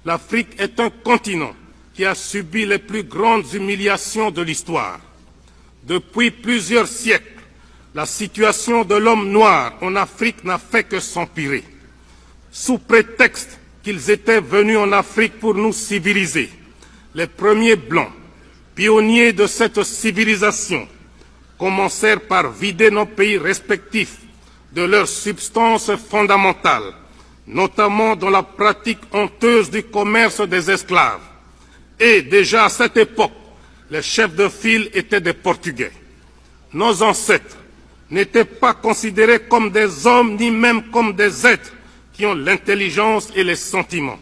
L'Afrique est un continent qui a subi les plus grandes humiliations de l'histoire. Depuis plusieurs siècles, la situation de l'homme noir en Afrique n'a fait que s'empirer. Sous prétexte qu'ils étaient venus en Afrique pour nous civiliser, les premiers Blancs, pionniers de cette civilisation, commencèrent par vider nos pays respectifs de leur substance fondamentale, notamment dans la pratique honteuse du commerce des esclaves. Et déjà à cette époque, les chefs de file étaient des Portugais. Nos ancêtres n'étaient pas considérés comme des hommes ni même comme des êtres qui ont l'intelligence et les sentiments,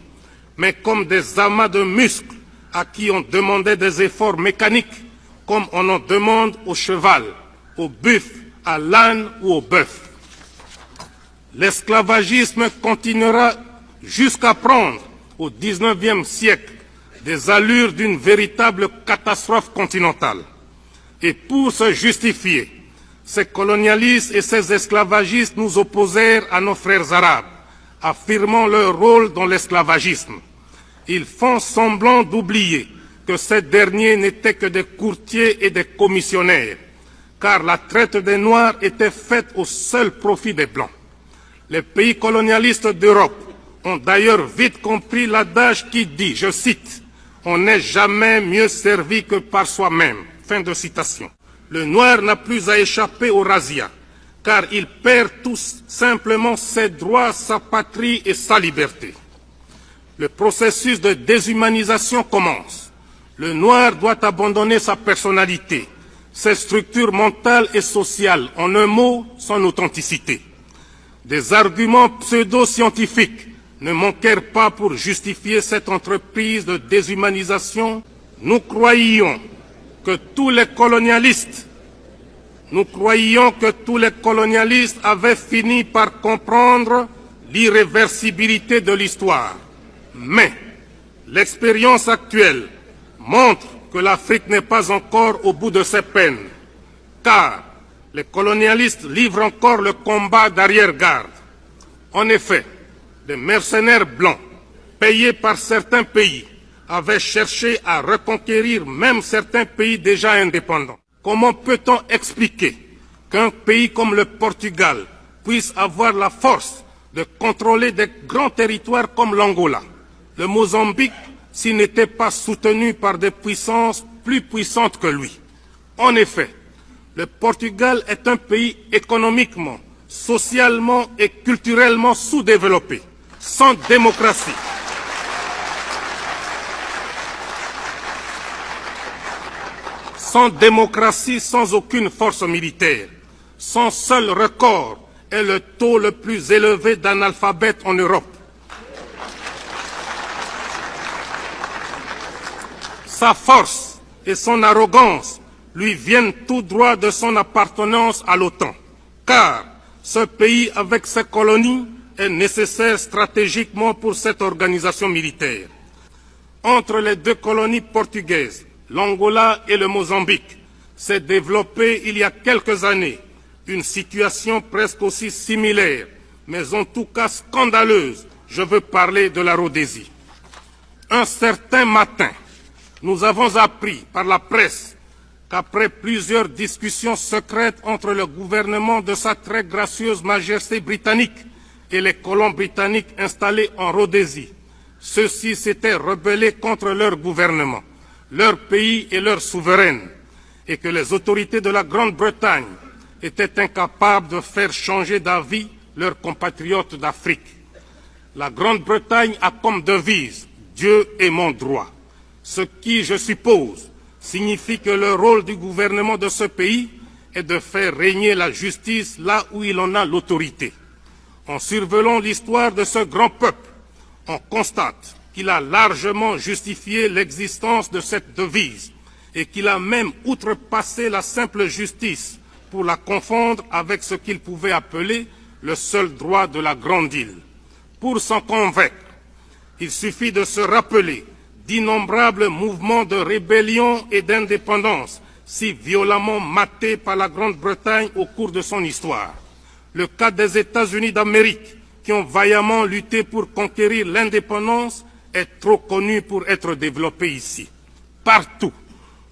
mais comme des amas de muscles à qui on demandait des efforts mécaniques, comme on en demande au cheval, au buffle, à l'âne ou au bœuf. L'esclavagisme continuera jusqu'à prendre, au XIXe siècle, des allures d'une véritable catastrophe continentale. Et pour se justifier, ces colonialistes et ces esclavagistes nous opposèrent à nos frères arabes, affirmant leur rôle dans l'esclavagisme. Ils font semblant d'oublier que ces derniers n'étaient que des courtiers et des commissionnaires, car la traite des Noirs était faite au seul profit des Blancs. Les pays colonialistes d'Europe ont d'ailleurs vite compris l'adage qui dit, je cite, « On n'est jamais mieux servi que par soi-même ». Fin de citation. Le Noir n'a plus à échapper au razzia, car il perd tout simplement ses droits, sa patrie et sa liberté. Le processus de déshumanisation commence. Le Noir doit abandonner sa personnalité, ses structures mentales et sociales, en un mot, son authenticité. Des arguments pseudo-scientifiques ne manquèrent pas pour justifier cette entreprise de déshumanisation. Nous croyions que tous les colonialistes avaient fini par comprendre l'irréversibilité de l'histoire. Mais l'expérience actuelle montre que l'Afrique n'est pas encore au bout de ses peines, car les colonialistes livrent encore le combat d'arrière-garde. En effet, des mercenaires blancs, payés par certains pays, avaient cherché à reconquérir même certains pays déjà indépendants. Comment peut-on expliquer qu'un pays comme le Portugal puisse avoir la force de contrôler des grands territoires comme l'Angola, le Mozambique, s'il n'était pas soutenu par des puissances plus puissantes que lui? En effet, le Portugal est un pays économiquement, socialement et culturellement sous-développé, sans démocratie. Sans démocratie, sans aucune force militaire. Son seul record est le taux le plus élevé d'analphabètes en Europe. Sa force et son arrogance lui viennent tout droit de son appartenance à l'OTAN, car ce pays avec ses colonies est nécessaire stratégiquement pour cette organisation militaire. Entre les deux colonies portugaises, l'Angola et le Mozambique, s'est développée il y a quelques années une situation presque aussi similaire, mais en tout cas scandaleuse. Je veux parler de la Rhodésie. Un certain matin, nous avons appris par la presse qu'après plusieurs discussions secrètes entre le gouvernement de sa très gracieuse majesté britannique et les colons britanniques installés en Rhodésie, ceux-ci s'étaient rebellés contre leur gouvernement, leur pays et leur souveraine, et que les autorités de la Grande-Bretagne étaient incapables de faire changer d'avis leurs compatriotes d'Afrique. La Grande-Bretagne a comme devise « Dieu est mon droit », ce qui, je suppose, signifie que le rôle du gouvernement de ce pays est de faire régner la justice là où il en a l'autorité. En survolant l'histoire de ce grand peuple, on constate qu'il a largement justifié l'existence de cette devise et qu'il a même outrepassé la simple justice pour la confondre avec ce qu'il pouvait appeler le seul droit de la grande île. Pour s'en convaincre, il suffit de se rappeler d'innombrables mouvements de rébellion et d'indépendance si violemment matés par la Grande-Bretagne au cours de son histoire. Le cas des États-Unis d'Amérique, qui ont vaillamment lutté pour conquérir l'indépendance, est trop connu pour être développé ici. Partout,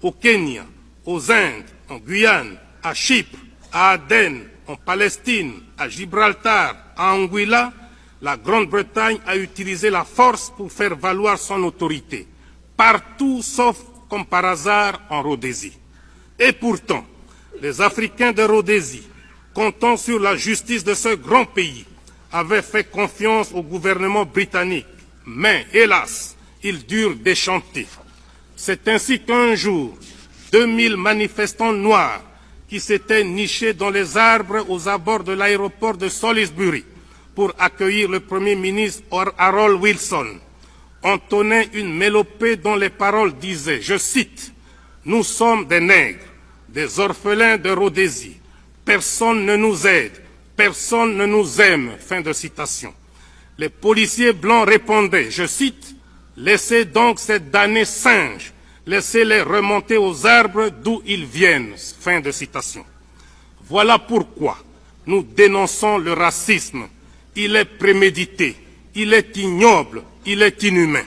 au Kenya, aux Indes, en Guyane, à Chypre, à Aden, en Palestine, à Gibraltar, à Anguilla, la Grande-Bretagne a utilisé la force pour faire valoir son autorité. Partout, sauf comme par hasard, en Rhodésie. Et pourtant, les Africains de Rhodésie, comptant sur la justice de ce grand pays, avaient fait confiance au gouvernement britannique. Mais, hélas, ils durent déchanter. C'est ainsi qu'un jour, 2000 manifestants noirs qui s'étaient nichés dans les arbres aux abords de l'aéroport de Salisbury pour accueillir le Premier ministre Harold Wilson, entonnaient une mélopée dont les paroles disaient, je cite, « Nous sommes des nègres, des orphelins de Rhodésie. Personne ne nous aide, personne ne nous aime. » Fin de citation. Les policiers blancs répondaient, je cite, « Laissez donc ces damnés singes, laissez-les remonter aux arbres d'où ils viennent. » Fin de citation. Voilà pourquoi nous dénonçons le racisme. Il est prémédité, il est ignoble, il est inhumain.